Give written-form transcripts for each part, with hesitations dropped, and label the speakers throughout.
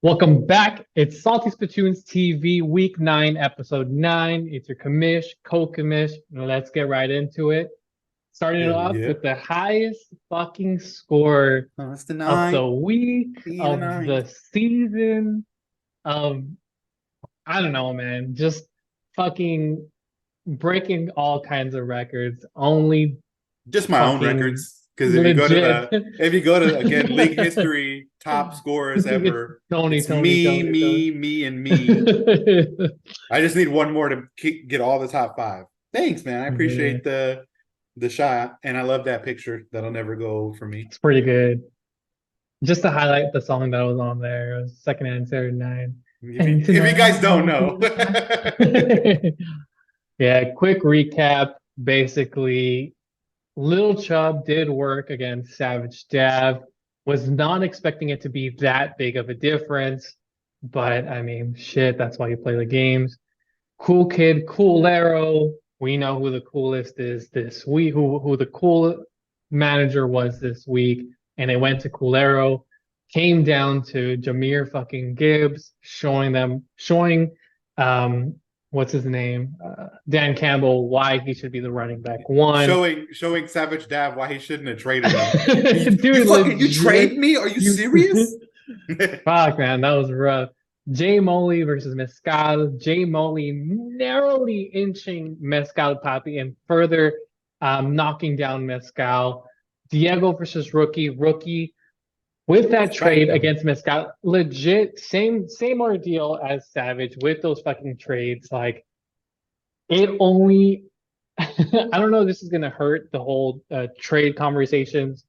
Speaker 1: Welcome back. It's Salty Spittoons TV, Week 9, Episode 9. It's your commish, co-commish. Let's get right into it. Starting it
Speaker 2: Hell
Speaker 1: off
Speaker 2: yeah.
Speaker 1: with the highest fucking score
Speaker 2: Oh, that's the
Speaker 1: of the
Speaker 2: nine.
Speaker 1: week,
Speaker 2: Be the
Speaker 1: of
Speaker 2: nine.
Speaker 1: the season, of, I don't know, man, just fucking breaking all kinds of records. Only
Speaker 2: Just my own
Speaker 1: fucking
Speaker 2: records. Because
Speaker 1: legit.
Speaker 2: if you go to again league history top scorers
Speaker 1: It's
Speaker 2: ever,
Speaker 1: Tony,
Speaker 2: it's
Speaker 1: Tony,
Speaker 2: me,
Speaker 1: Tony, Tony.
Speaker 2: me, me, and me. I just need one more to get all the top five. Thanks, man. I
Speaker 1: Yeah,
Speaker 2: appreciate the shot, and I love that picture. That'll never go old for me.
Speaker 1: it's pretty good. Just to highlight the song that was on there, it was Second Answer 9. And
Speaker 2: If you
Speaker 1: tonight
Speaker 2: guys don't
Speaker 1: won't
Speaker 2: know,
Speaker 1: be the night. Yeah, quick recap. Basically, Lil Chubb did work against Savage Dav. Was not expecting it to be that big of a difference, but I mean, shit, that's why you play the games. Cool Kid, Coolero. We know who the coolest is this week, who the cool manager was this week, and it went to Coolero. Came down to Jameer fucking Gibbs, showing um what's his name? Dan Campbell why he should be the running back one.
Speaker 2: showing Savage Dav why he shouldn't have traded him. You
Speaker 1: Dude,
Speaker 2: fucking
Speaker 1: legit.
Speaker 2: trade me? Are you
Speaker 1: You
Speaker 2: serious?
Speaker 1: fuck, man, that was rough. Jay Moley versus Mescal. Jay Moley narrowly inching Mescal Papi and further knocking down Mescal. Diego versus Rookie. Rookie with that trade
Speaker 2: Spanked him.
Speaker 1: against Mescal. Legit, same ordeal as Savage with those fucking trades. Like it only I don't know if this is gonna hurt the whole trade conversations,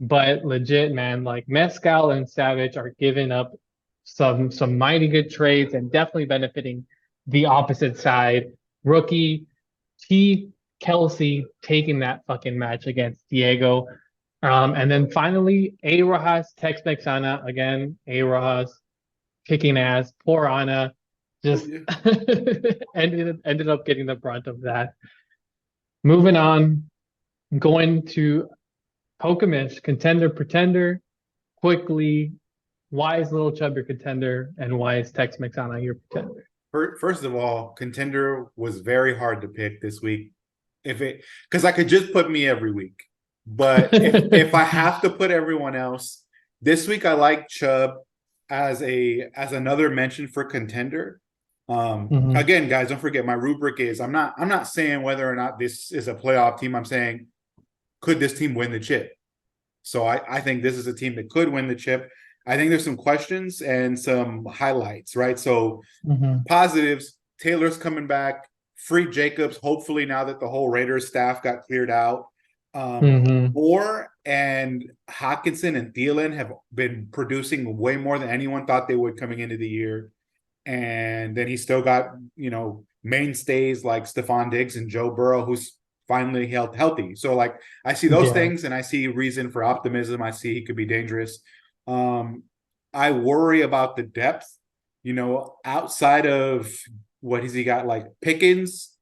Speaker 1: but legit, man, like Mescal and Savage are giving up some mighty good trades and definitely benefiting the opposite side. Rookie T Kelsey taking that fucking match against Diego. And then finally, A Rojas, Tex Mexana again. A Rojas kicking ass. Poor Ana
Speaker 2: Oh
Speaker 1: just
Speaker 2: yeah.
Speaker 1: ended up getting the brunt of that. Moving on, going to Pokemon contender pretender quickly. Why is Little Chub your contender, and why is Tex McDonough your pretender?
Speaker 2: First of all, contender was very hard to pick this week. If it because I could just put me every week, but if I have to put everyone else this week, I like Chubb as another mention for contender.
Speaker 1: Mhm.
Speaker 2: Again, guys, don't forget my rubric is I'm not saying whether or not this is a playoff team. I'm saying could this team win the chip? So I think this is a team that could win the chip. I think there's some questions and some highlights, right? So
Speaker 1: Mhm.
Speaker 2: positives, Taylor's coming back, free Jacobs, hopefully now that the whole Raiders staff got cleared out.
Speaker 1: Mhm.
Speaker 2: Moore and Hawkinson and Thielen have been producing way more than anyone thought they would coming into the year. And then he still got, mainstays like Stephon Diggs and Joe Burrow, who's finally healthy. So like I see those
Speaker 1: Yeah.
Speaker 2: things and I see reason for optimism. I see he could be dangerous. Um, I worry about the depth, outside of what has he got like Pickens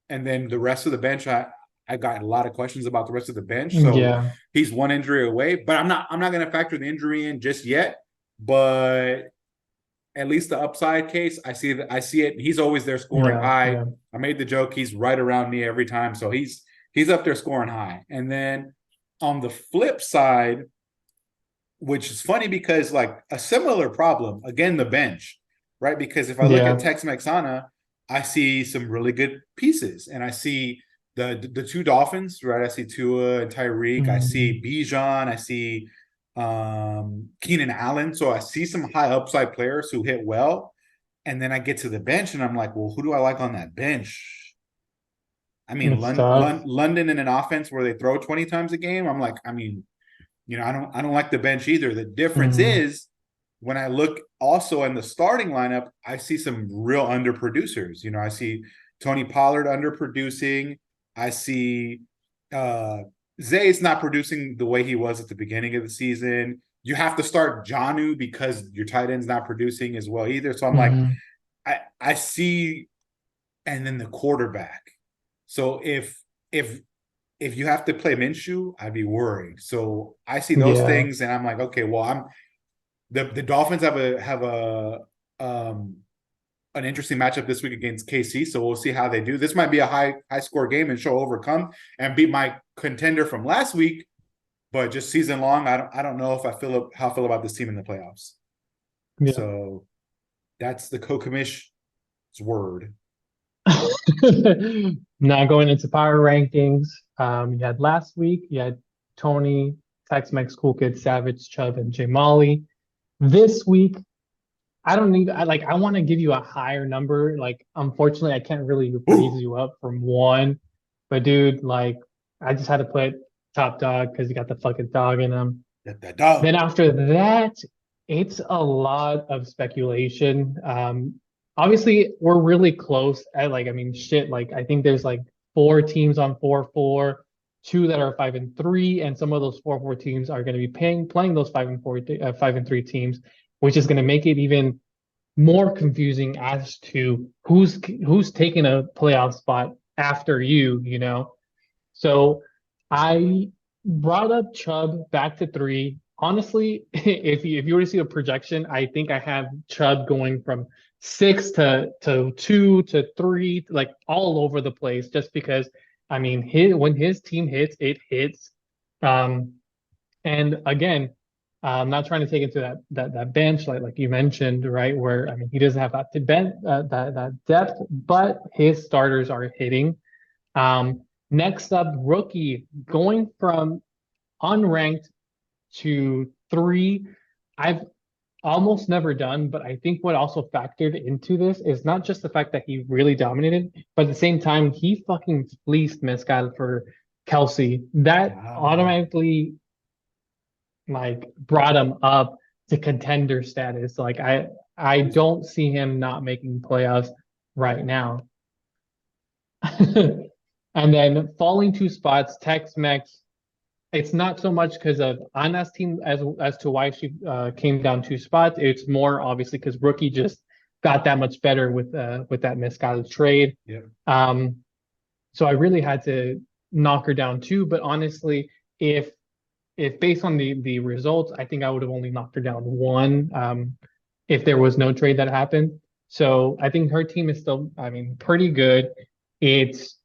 Speaker 2: and then the rest of the bench. I got a lot of questions about the rest of the bench. So
Speaker 1: Yeah.
Speaker 2: he's one injury away, but I'm not going to factor the injury in just yet. But at least the upside case, I see it. He's always there scoring
Speaker 1: Yeah.
Speaker 2: high.
Speaker 1: Yeah.
Speaker 2: I made the joke. He's right around me every time, so he's up there scoring high. And then on the flip side, which is funny because like a similar problem again, the bench, right? Because if I look at
Speaker 1: Yeah.
Speaker 2: Tex Mexana, I see some really good pieces, and I see the two Dolphins, right? I see Tua and Tyreek. I see
Speaker 1: Mhm.
Speaker 2: Bijan. I see Keenan Allen. So I see some high upside players who hit well. And then I get to the bench and I'm like, well, who do I like on that bench? I mean,
Speaker 1: It's tough.
Speaker 2: London in an offense where they throw 20 times a game. I'm like, I mean, I don't like the bench either. The difference
Speaker 1: Mhm.
Speaker 2: is when I look also in the starting lineup, I see some real underproducers. I see Tony Pollard underproducing. I see Zay's not producing the way he was at the beginning of the season. You have to start Janu because your tight end's not producing as well either. So I'm like,
Speaker 1: Mhm.
Speaker 2: I see, and then the quarterback. So if you have to play Minshew, I'd be worried. So I see those
Speaker 1: Yeah.
Speaker 2: things, and I'm like, okay, well, The Dolphins have a an interesting matchup this week against KC, so we'll see how they do. This might be a high score game, and she'll overcome and beat my contender from last week. But just season long, I don't know if how I feel about this team in the playoffs.
Speaker 1: Yeah.
Speaker 2: So that's the co-commish word.
Speaker 1: Now going into power rankings, you had last week, you had Tony, Tex-Mex, Cool Kid, Savage, Chubb, and J Molly. This week, I don't need, I want to give you a higher number. Like, unfortunately, I can't really raise
Speaker 2: Ooh,
Speaker 1: you up from one. But dude, like, I just had to put top dog because you got the fucking dog in him.
Speaker 2: that
Speaker 1: Then
Speaker 2: dog.
Speaker 1: after that, it's a lot of speculation. Obviously, we're really close at like, I mean, shit, like I think there's like four teams on 4-4, two that are 5-3, and some of those 4-4 teams are going to be playing those 5-3 teams, which is going to make it even more confusing as to who's taking a playoff spot after you. So I brought up Chubb back to three. Honestly, if you were to see a projection, I think I have Chubb going from six to two to three, like all over the place, just because I mean when his team hits, it hits. Um, and again, I'm not trying to take it to that bench like you mentioned, right? Where I mean he doesn't have that depth, but his starters are hitting. Next up, rookie going from unranked to three. I've almost never done, but I think what also factored into this is not just the fact that he really dominated, but at the same time, he fucking fleeced Mescal for Kelsey. That
Speaker 2: Wow.
Speaker 1: automatically like brought him up to contender status. Like I
Speaker 2: He's
Speaker 1: don't see him not making playoffs right now. And then falling two spots, Tex-Mex. It's not so much because of Anna's team as to why she came down two spots. It's more obviously because rookie just got that much better with that misguided trade.
Speaker 2: Yep.
Speaker 1: Um, so I really had to knock her down too. But honestly, if if based on the results, I think I would have only knocked her down one if there was no trade that happened. So I think her team is still, I mean, pretty good. It's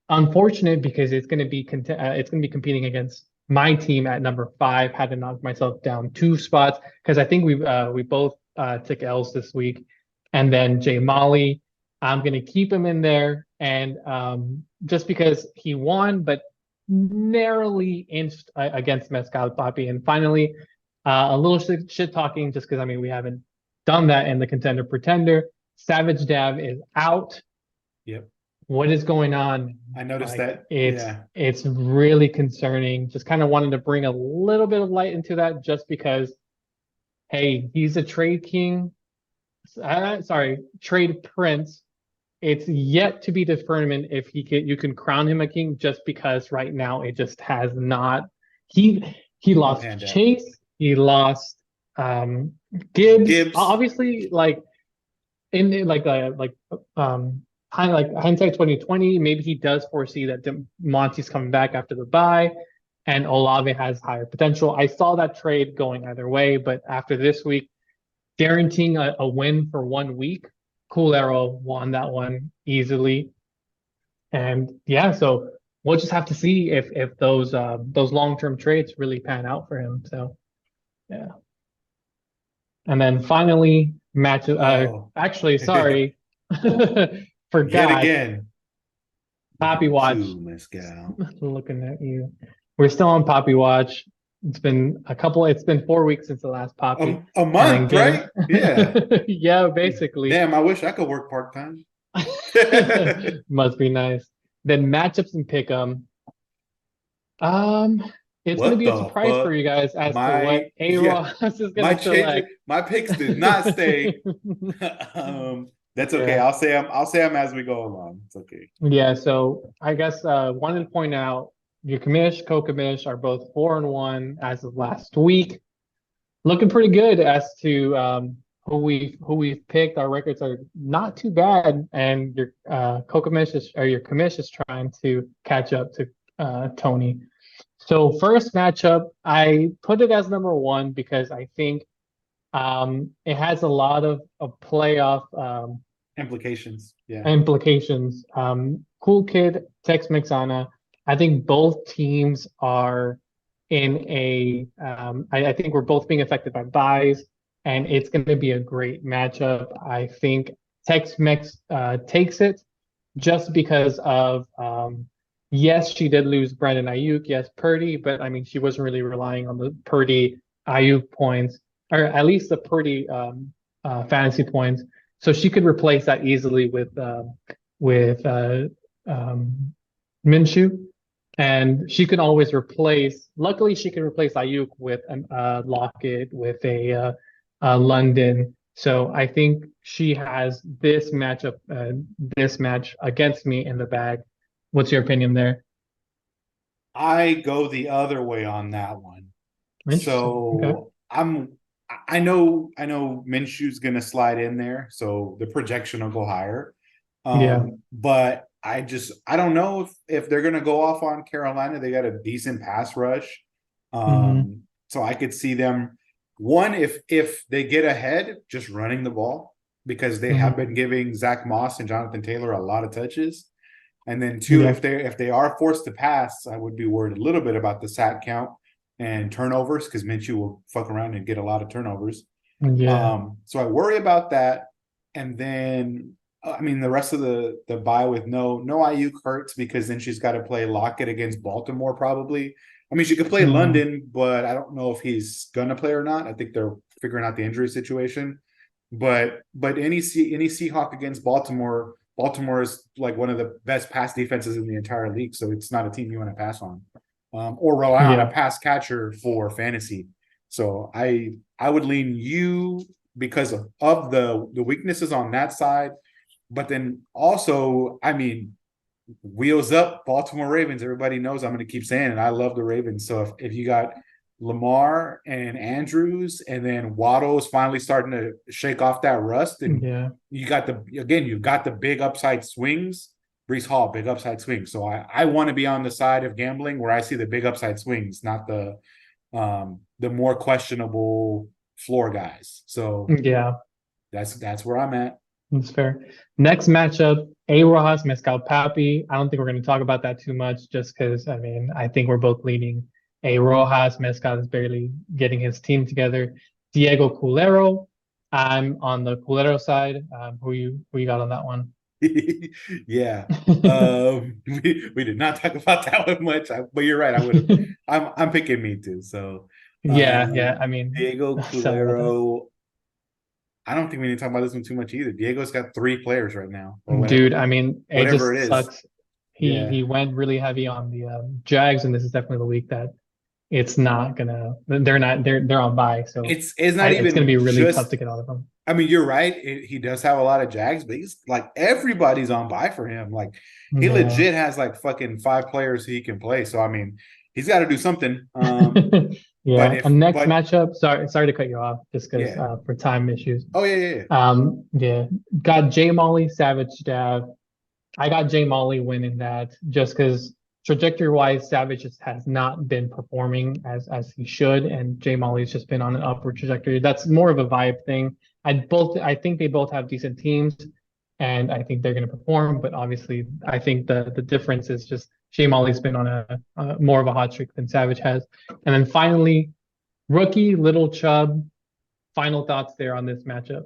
Speaker 1: unfortunate because it's going to be competing against my team at number five. Had to knock myself down two spots because I think we both took L's this week, and then Jay Molly, I'm going to keep him in there, and just because he won, but narrowly inched against Mezcal Papi, and finally a little shit talking just because I mean we haven't done that in the contender pretender. Savage Dab is out.
Speaker 2: Yep.
Speaker 1: What is going on?
Speaker 2: I noticed
Speaker 1: Like
Speaker 2: that.
Speaker 1: it's
Speaker 2: Yeah.
Speaker 1: it's really concerning. Just kind of wanted to bring a little bit of light into that just because, hey, he's a trade king. Sorry, trade prince. It's yet to be determined if you can crown him a king just because right now it just has not. He he
Speaker 2: Not
Speaker 1: lost
Speaker 2: panned out.
Speaker 1: Chase. He lost um Gibbs.
Speaker 2: Gibbs.
Speaker 1: Obviously, like in like hindsight 2020, maybe he does foresee that Monty's coming back after the bye and Olave has higher potential. I saw that trade going either way, but after this week, guaranteeing a win for 1 week, Cool Arrow won that one easily. And yeah, so we'll just have to see if those long-term trades really pan out for him. So yeah. And then finally, match.
Speaker 2: Oh.
Speaker 1: Actually,
Speaker 2: Yet
Speaker 1: sorry, forgot.
Speaker 2: again. Look
Speaker 1: Poppy
Speaker 2: at
Speaker 1: Watch.
Speaker 2: you, Mescal.
Speaker 1: Looking at you. We're still on Poppy Watch. It's been 4 weeks since the last Poppy.
Speaker 2: A
Speaker 1: And then
Speaker 2: month,
Speaker 1: game,
Speaker 2: right? Yeah.
Speaker 1: yeah, basically.
Speaker 2: Damn, I wish I could work part time.
Speaker 1: Must be nice. Then matchups and pick 'em. Um, it's gonna
Speaker 2: What
Speaker 1: be a
Speaker 2: the
Speaker 1: surprise for
Speaker 2: fuck?
Speaker 1: you guys as to what A
Speaker 2: Yeah,
Speaker 1: Ross is gonna select.
Speaker 2: my picks did not stay. That's okay.
Speaker 1: Yeah.
Speaker 2: I'll say them as we go along. It's okay.
Speaker 1: Yeah, so I guess wanted to point out your commish, co-commish are both 4-1 as of last week. Looking pretty good as to who we've picked. Our records are not too bad, and your co-commish is or your commish is trying to catch up to Tony. So first matchup, I put it as number one because I think It has a lot of playoff
Speaker 2: Implications. Yeah.
Speaker 1: implications. Cool Kid, Tex Mexana. I think both teams are in a. I think we're both being affected by buys, and it's going to be a great matchup. I think Tex Mex takes it just because of. Yes, she did lose Brandon Ayuk. Yes, Purdy, but I mean, she wasn't really relying on the Purdy Ayuk points, or at least the Purdy fantasy points. So she could replace that easily with um, Minshew, and she can always replace. Luckily, she can replace Ayuk with an Lockett, with a London. So I think she has this matchup, this match against me in the bag. What's your opinion there?
Speaker 2: I go the other way on that one.
Speaker 1: Interesting. Okay.
Speaker 2: So I know Minshew's gonna slide in there, so the projection will go higher.
Speaker 1: Yeah.
Speaker 2: But I don't know if they're gonna go off on Carolina. They got a decent pass rush.
Speaker 1: Hmm.
Speaker 2: So I could see them one if they get ahead, just running the ball because they have
Speaker 1: Hmm.
Speaker 2: been giving Zach Moss and Jonathan Taylor a lot of touches. And then two,
Speaker 1: Yeah.
Speaker 2: if they are forced to pass, I would be worried a little bit about the sack count and turnovers because Minshew will fuck around and get a lot of turnovers.
Speaker 1: Yeah.
Speaker 2: So I worry about that. And then I mean the rest of the bye with no Ayuk hurts because then she's got to play Lockett against Baltimore probably. I mean she could play
Speaker 1: Hmm.
Speaker 2: London, but I don't know if he's gonna play or not. I think they're figuring out the injury situation. But any Seahawk against Baltimore, Baltimore is like one of the best pass defenses in the entire league, so it's not a team you want to pass on, or rely on a
Speaker 1: Yeah.
Speaker 2: pass catcher for fantasy. So I would lean you because of the weaknesses on that side, but then also I mean wheels up Baltimore Ravens. Everybody knows I'm going to keep saying it. I love the Ravens. So if you got Lamar and Andrews, and then Waddle is finally starting to shake off that rust, and
Speaker 1: Yeah.
Speaker 2: you've got the big upside swings. Brees Hall, big upside swings. So I want to be on the side of gambling where I see the big upside swings, not the more questionable floor guys. So
Speaker 1: Yeah.
Speaker 2: that's where I'm at.
Speaker 1: That's fair. Next matchup, A Rojas, Mezcal Papi. I don't think we're going to talk about that too much just because, I mean, I think we're both leaning A Rojas. Mezcal is barely getting his team together. Diego Culero. I'm on the Culero side. Who you got on that one?
Speaker 2: Yeah. We did not talk about that one much, but you're right. I would have. I'm picking me too. So,
Speaker 1: Yeah, yeah.
Speaker 2: um,
Speaker 1: I mean,
Speaker 2: Diego
Speaker 1: sorry about that.
Speaker 2: Culero. I don't think we need to talk about this one too much either. Diego's got three players right now, or whatever,
Speaker 1: Dude, I mean, it
Speaker 2: whatever it
Speaker 1: just
Speaker 2: is.
Speaker 1: sucks.
Speaker 2: Yeah,
Speaker 1: He went really heavy on the Jags, and this is definitely the week that it's not gonna. They're not. They're on bye, so
Speaker 2: it's not
Speaker 1: it's gonna
Speaker 2: even
Speaker 1: be really tough
Speaker 2: just.
Speaker 1: to get out of them.
Speaker 2: I mean, you're right. He does have a lot of Jags, but he's like everybody's on bye for him. Like he
Speaker 1: Yeah.
Speaker 2: legit has like fucking five players he can play. So I mean, he's got to do something. But
Speaker 1: Yeah. And next
Speaker 2: but
Speaker 1: matchup, sorry to cut you off just because
Speaker 2: yeah.
Speaker 1: for time issues.
Speaker 2: Oh yeah.
Speaker 1: Yeah. Got J Molly, Savage Dav. I got Jay Molly winning that just because trajectory wise, Savage just has not been performing as he should, and Jay Molly's just been on an upward trajectory. That's more of a vibe thing. I think they both have decent teams, and I think they're going to perform. But obviously, I think the difference is just Jay Molly's been on a more of a hot streak than Savage has. And then finally, rookie Little Chubb. Final thoughts there on this matchup.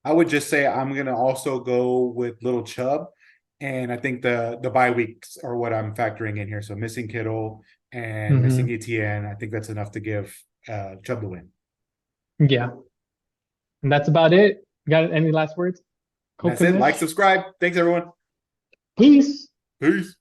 Speaker 2: I would just say I'm gonna also go with Little Chubb, and I think the bye weeks are what I'm factoring in here. So missing Kittle and missing
Speaker 1: Hmm.
Speaker 2: ETN, I think that's enough to give Chubb the win.
Speaker 1: Yeah, and that's about it. Got any last words,
Speaker 2: And that's it. Like,
Speaker 1: Kokonesh?
Speaker 2: subscribe. Thanks everyone.
Speaker 1: Peace.
Speaker 2: Peace.